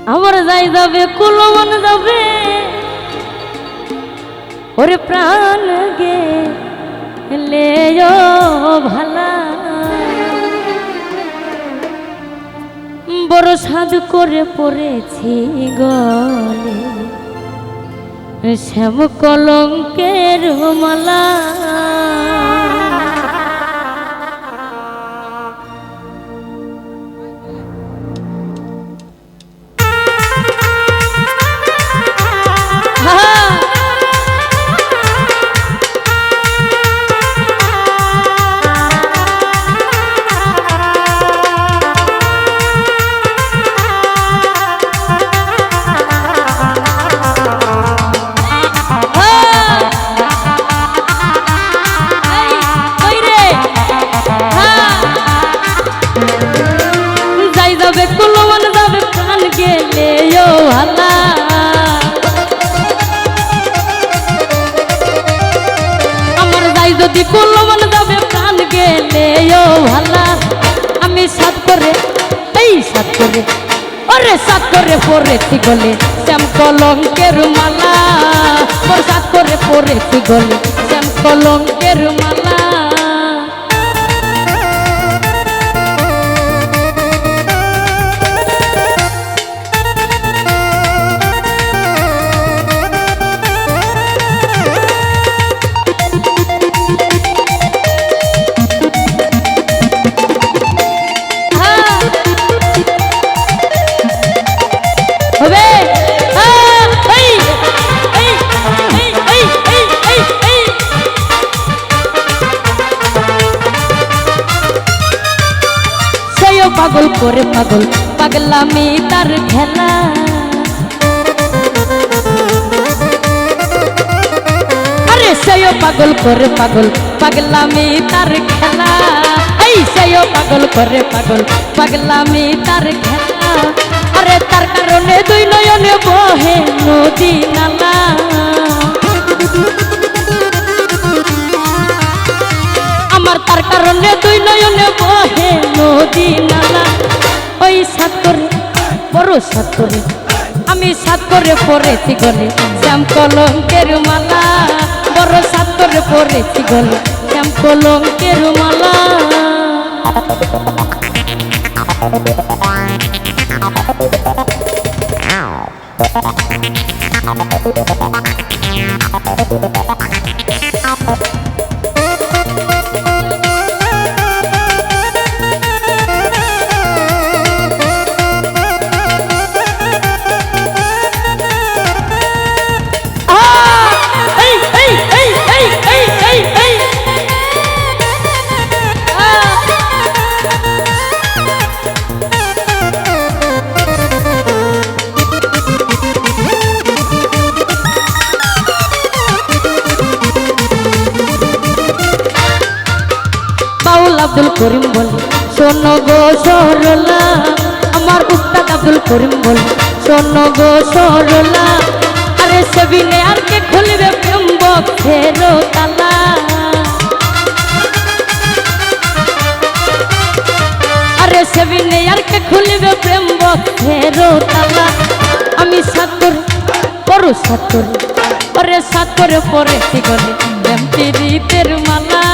আমার যাই যাবে কুলমন যাবে ওরে প্রাণ গেলে ভালা বড় সাধু করে পড়েছি গলে শ্যাম কলঙ্কের মালা কুলমন যাবে প্রাণ গেলে ভালা আমার যাই যদি কুলমন যাবে প্রাণ গেলে ভালা আমি সাত করে ওরে সাত করে পড়েছি গলে শ্যাম কলঙ্কের মালা ওর সাত করে পড়েছি গলে শ্যাম কলঙ্কের মালা পাগল করে পাগলামি তার খেলা আরে সেও পাগল করে পাগলামি তার খেলা এই সেও পাগল করে পাগলামি তার খেলা আরে তার কারণে দুই নয়নে বহে নদী নালা আমার তার কারণে দুই নয়নে বহে নদী নালা ওই সাত করে বড় সাত করে আমি সাত করে পড়েছি গলে শ্যাম কলঙ্কের মালা বড় সাত করে পড়েছি গলে শ্যাম কলঙ্কের মালা আব্দুল করিম বলে শোনো গো সরলা আমার উস্তাদ আব্দুল করিম বলে শোনো গো সরলা আরে সেবিনে আর কে খুলবে প্রেম বক্সের তালা আরে সেবিনে আর কে খুলবে প্রেম বক্সের তালা আমি সাত করে বড় সাত করে ওরে সাত করে পড়েছি গলে প্রেম প্রীতের মালা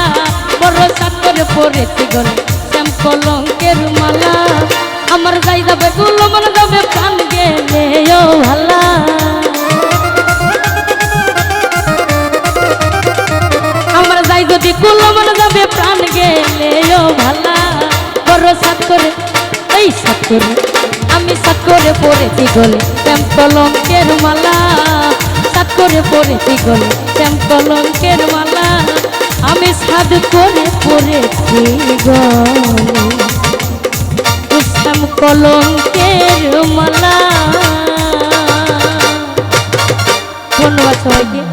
বড় সাত করে পড়েছি গলে শ্যাম কলঙ্কের মালা আমার যাই যাবে কুলমন যাবে প্রাণ গেলে ভালা আমার যাই যদি কুলমন যাবে প্রাণ গেলে ভালা বড় সাত করে এই সাত করে আমি সাত করে পড়েছি গলে শ্যাম কলঙ্কের মালা সাত করে পড়েছি গলে শ্যাম কলঙ্কের মালা আমি সাদ করে পড়েছি গলে শ্যাম কলঙ্কের মালা ধন্যবাদ সবাইকে।